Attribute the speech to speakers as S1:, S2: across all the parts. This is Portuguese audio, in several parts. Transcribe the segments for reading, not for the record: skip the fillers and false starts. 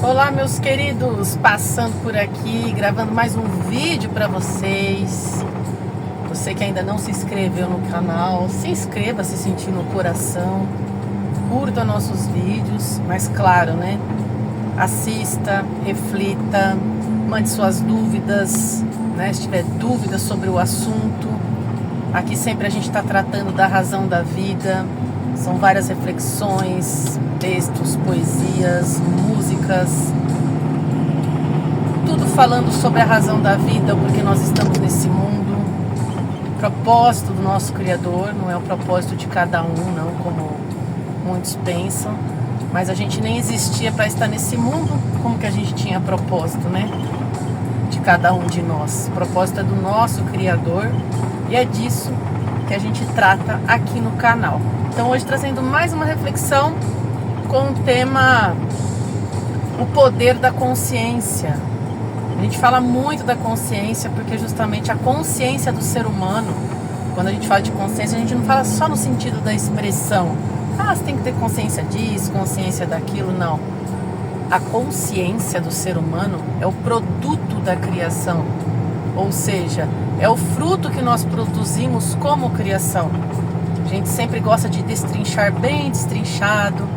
S1: Olá, meus queridos, passando por aqui, gravando mais um vídeo para vocês. Você que ainda não se inscreveu no canal, se inscreva se sentir no coração, curta nossos vídeos, mas claro, né? Assista, reflita, mande suas dúvidas, né? Se tiver dúvidas sobre o assunto. Aqui sempre a gente está tratando da razão da vida. São várias reflexões, textos, poesias, músicas, tudo falando sobre a razão da vida, porque nós estamos nesse mundo. O propósito do nosso Criador não é o propósito de cada um, não, como muitos pensam. Mas a gente nem existia para estar nesse mundo, como que a gente tinha propósito, né? De cada um de nós. O propósito é do nosso Criador e é disso que a gente trata aqui no canal. Então hoje trazendo mais uma reflexão com o tema o poder da consciência. A gente fala muito da consciência porque justamente a consciência do ser humano, quando a gente fala de consciência, a gente não fala só no sentido da expressão. Você tem que ter consciência disso, consciência daquilo, não. A consciência do ser humano é o produto da criação, ou seja, é o fruto que nós produzimos como criação. A gente sempre gosta de destrinchar bem destrinchado,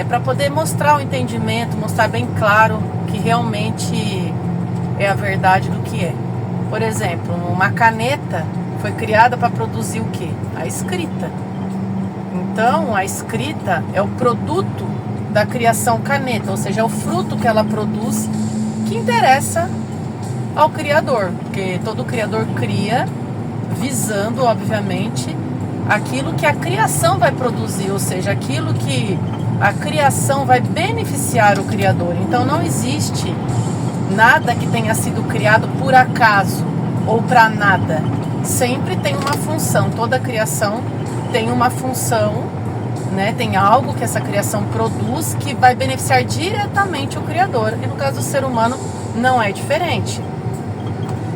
S1: para poder mostrar o entendimento, mostrar bem claro que realmente é a verdade do que é. Por exemplo, uma caneta foi criada para produzir o quê? A escrita. Então, a escrita é o produto da criação caneta, ou seja, é o fruto que ela produz que interessa ao Criador, porque todo Criador cria visando, obviamente, aquilo que a criação vai produzir, ou seja, aquilo que a criação vai beneficiar o Criador. Então não existe nada que tenha sido criado por acaso ou para nada. Sempre tem uma função, toda criação tem uma função, né? Tem algo que essa criação produz que vai beneficiar diretamente o Criador. E no caso do ser humano não é diferente.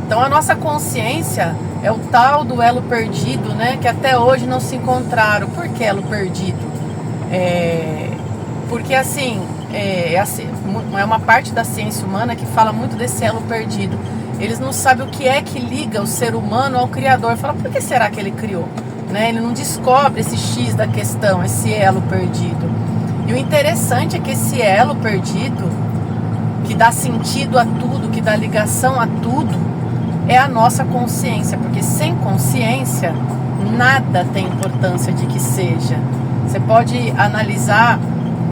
S1: Então a nossa consciência é o tal do elo perdido, né? Que até hoje não se encontraram. Por que elo perdido? Porque assim, é uma parte da ciência humana que fala muito desse elo perdido. Eles não sabem o que é que liga o ser humano ao Criador. Fala, por que será que ele criou? Né? Ele não descobre esse X da questão, esse elo perdido. E o interessante é que esse elo perdido, que dá sentido a tudo, que dá ligação a tudo, é a nossa consciência, porque sem consciência nada tem importância de que seja. Você pode analisar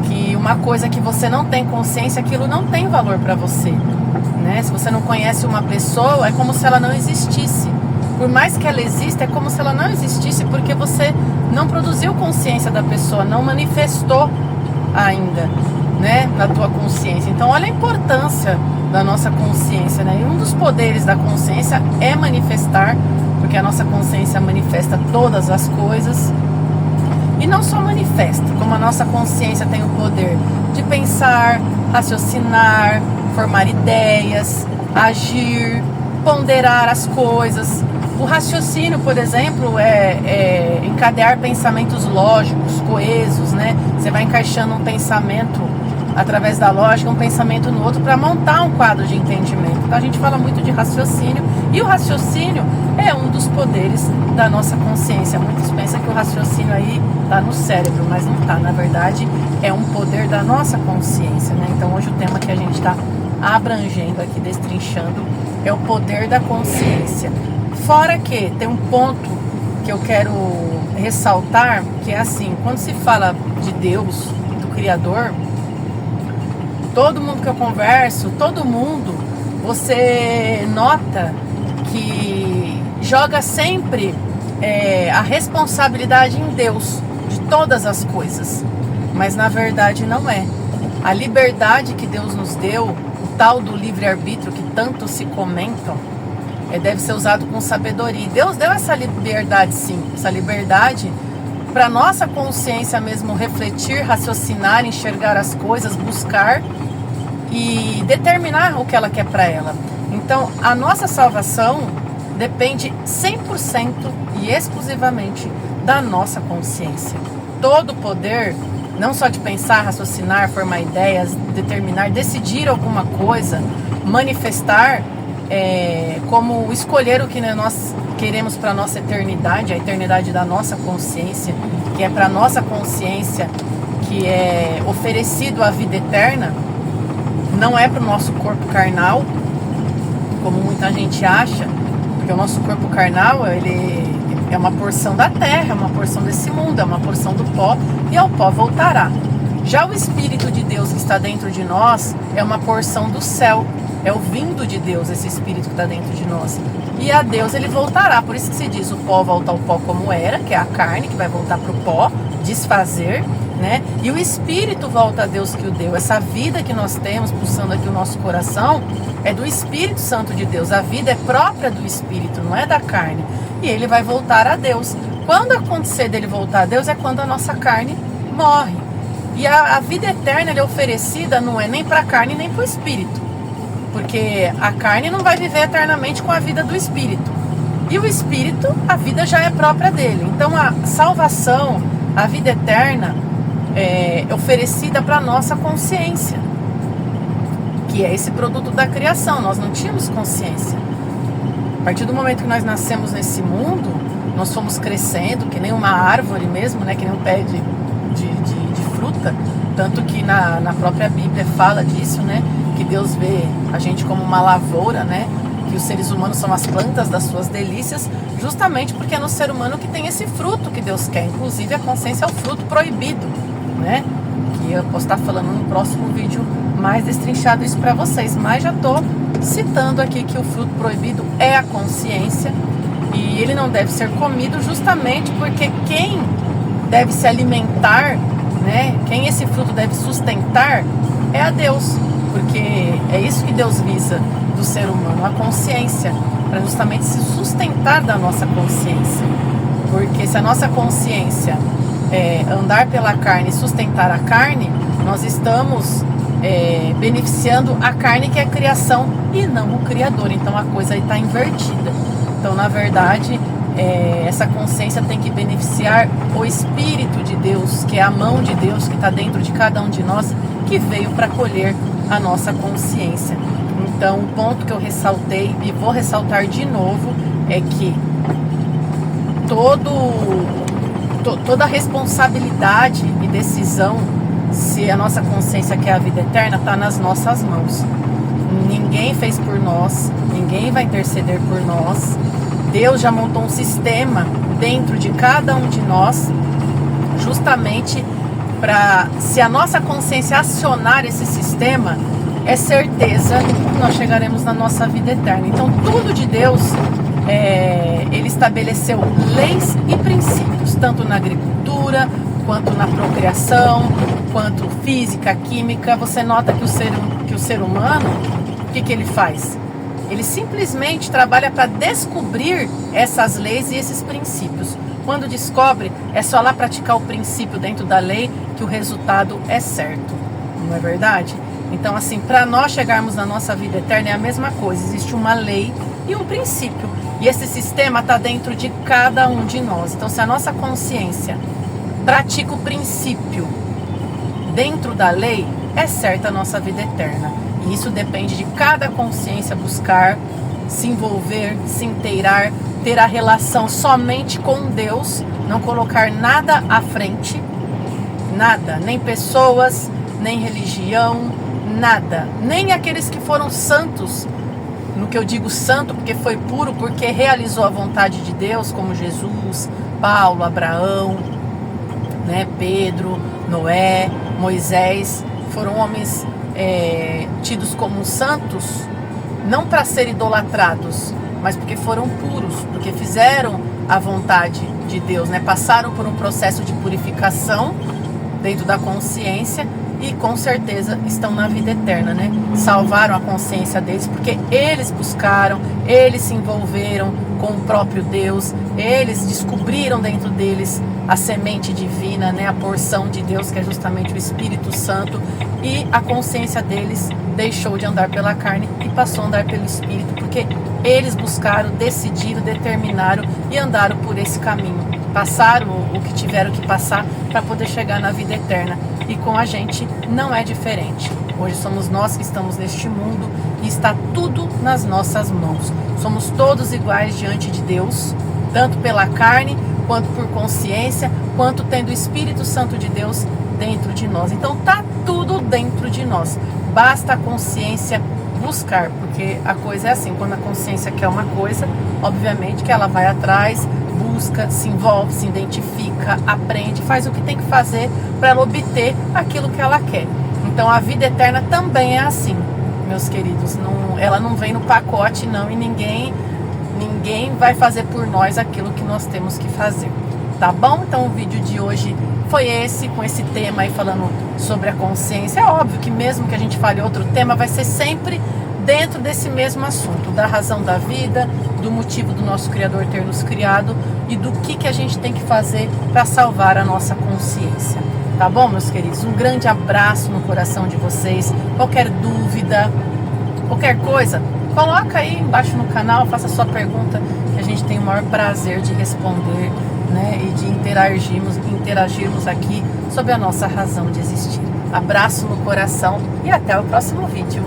S1: que uma coisa que você não tem consciência, aquilo não tem valor para você, né? Se você não conhece uma pessoa, é como se ela não existisse. Por mais que ela exista, é como se ela não existisse, porque você não produziu consciência da pessoa, não manifestou ainda, né, na tua consciência. Então olha a importância da nossa consciência, né? E um dos poderes da consciência é manifestar, porque a nossa consciência manifesta todas as coisas. E não só manifesta, como a nossa consciência tem o poder de pensar, raciocinar, formar ideias, agir, ponderar as coisas. O raciocínio, por exemplo, é encadear pensamentos lógicos, coesos, né? Você vai encaixando um pensamento através da lógica, um pensamento no outro para montar um quadro de entendimento. Então a gente fala muito de raciocínio e o raciocínio é um dos poderes da nossa consciência. Muitos pensam que o raciocínio aí está no cérebro, mas não está. Na verdade, é um poder da nossa consciência, né? Então hoje o tema que a gente está abrangendo aqui, destrinchando, é o poder da consciência. Fora que tem um ponto que eu quero ressaltar, que é assim, quando se fala de Deus, do Criador, todo mundo que eu converso, todo mundo, você nota que joga sempre a responsabilidade em Deus de todas as coisas, mas na verdade não é. A liberdade que Deus nos deu, o tal do livre-arbítrio que tanto se comentam, deve ser usado com sabedoria. Deus deu essa liberdade, sim, essa liberdade para nossa consciência mesmo refletir, raciocinar, enxergar as coisas, buscar e determinar o que ela quer para ela. Então, a nossa salvação depende 100% e exclusivamente da nossa consciência. Todo o poder não só de pensar, raciocinar, formar ideias, determinar, decidir alguma coisa, manifestar, como escolher o que nós queremos para a nossa eternidade, a eternidade da nossa consciência, que é para a nossa consciência que é oferecido a vida eterna, não é para o nosso corpo carnal, como muita gente acha, porque o nosso corpo carnal, ele é uma porção da terra, é uma porção desse mundo, é uma porção do pó, e ao pó voltará. Já o Espírito de Deus que está dentro de nós é uma porção do céu, é o vindo de Deus, esse Espírito que está dentro de nós. E a Deus ele voltará, por isso que se diz, o pó volta ao pó como era, que é a carne que vai voltar para o pó, desfazer, né? E o Espírito volta a Deus que o deu. Essa vida que nós temos, pulsando aqui o nosso coração, é do Espírito Santo de Deus. A vida é própria do Espírito, não é da carne. E ele vai voltar a Deus. Quando acontecer dele voltar a Deus é quando a nossa carne morre. E a vida eterna é oferecida, não é nem para a carne nem para o Espírito. Porque a carne não vai viver eternamente com a vida do Espírito. E o Espírito, a vida já é própria dele. Então a salvação, a vida eterna, é oferecida para a nossa consciência, que é esse produto da criação. Nós não tínhamos consciência. A partir do momento que nós nascemos nesse mundo, nós fomos crescendo, que nem uma árvore mesmo, né? Que nem um pé de fruta. Tanto que na própria Bíblia fala disso, né? Que Deus vê a gente como uma lavoura, né? Que os seres humanos são as plantas das suas delícias, justamente porque é no ser humano que tem esse fruto que Deus quer. Inclusive a consciência é o fruto proibido, né? Que eu posso estar falando no próximo vídeo mais destrinchado isso para vocês, mas já estou citando aqui que o fruto proibido é a consciência e ele não deve ser comido, justamente porque quem deve se alimentar, né? Quem esse fruto deve sustentar é a Deus, porque é isso que Deus visa do ser humano, a consciência, para justamente se sustentar da nossa consciência. Porque se a nossa consciência andar pela carne e sustentar a carne, nós estamos beneficiando a carne, que é a criação, e não o Criador. Então a coisa aí está invertida. Então, na verdade, essa consciência tem que beneficiar o Espírito de Deus, que é a mão de Deus que está dentro de cada um de nós, que veio para colher a nossa consciência. Então, o ponto que eu ressaltei e vou ressaltar de novo é que toda responsabilidade e decisão, se a nossa consciência quer a vida eterna, está nas nossas mãos. Ninguém fez por nós, ninguém vai interceder por nós. Deus já montou um sistema dentro de cada um de nós, justamente para, se a nossa consciência acionar esse sistema, é certeza que nós chegaremos na nossa vida eterna. Então, tudo de Deus, ele estabeleceu leis e princípios, tanto na agricultura, quanto na procriação, quanto física, química. Você nota que o ser humano, o que ele faz? Ele simplesmente trabalha para descobrir essas leis e esses princípios. Quando descobre, é só lá praticar o princípio dentro da lei que o resultado é certo. Não é verdade? Então, assim, para nós chegarmos na nossa vida eterna é a mesma coisa. Existe uma lei e um princípio. E esse sistema está dentro de cada um de nós. Então, se a nossa consciência pratica o princípio dentro da lei, é certa a nossa vida eterna. E isso depende de cada consciência buscar, se envolver, se inteirar, ter a relação somente com Deus, não colocar nada à frente, nada, nem pessoas, nem religião, nada, nem aqueles que foram santos. No que eu digo santo, porque foi puro, porque realizou a vontade de Deus, como Jesus, Paulo, Abraão, né, Pedro, Noé, Moisés, foram homens tidos como santos, não para serem idolatrados, mas porque foram puros, porque fizeram a vontade de Deus, né? Passaram por um processo de purificação dentro da consciência e com certeza estão na vida eterna, né? Salvaram a consciência deles porque eles buscaram, eles se envolveram com o próprio Deus, eles descobriram dentro deles a semente divina, né? A porção de Deus, que é justamente o Espírito Santo, e a consciência deles deixou de andar pela carne e passou a andar pelo Espírito, porque eles buscaram, decidiram, determinaram e andaram por esse caminho. passaram o que tiveram que passar para poder chegar na vida eterna. E com a gente não é diferente. Hoje somos nós que estamos neste mundo e está tudo nas nossas mãos. Somos todos iguais diante de Deus, tanto pela carne, quanto por consciência, quanto tendo o Espírito Santo de Deus dentro de nós. Então tá tudo dentro de nós. Basta a consciência buscar, porque a coisa é assim, quando a consciência quer uma coisa, obviamente que ela vai atrás, busca, se envolve, se identifica, aprende, faz o que tem que fazer para ela obter aquilo que ela quer. Então a vida eterna também é assim, meus queridos, ela não vem no pacote não, e ninguém vai fazer por nós aquilo que nós temos que fazer, tá bom? Então o vídeo de hoje foi esse, com esse tema aí falando sobre a consciência. É óbvio que mesmo que a gente fale outro tema, vai ser sempre dentro desse mesmo assunto, da razão da vida, do motivo do nosso Criador ter nos criado e do que a gente tem que fazer para salvar a nossa consciência. Tá bom, meus queridos? Um grande abraço no coração de vocês. Qualquer dúvida, qualquer coisa, coloca aí embaixo no canal, faça a sua pergunta, que a gente tem o maior prazer de responder, né, e de interagirmos aqui sobre a nossa razão de existir. Abraço no coração e até o próximo vídeo.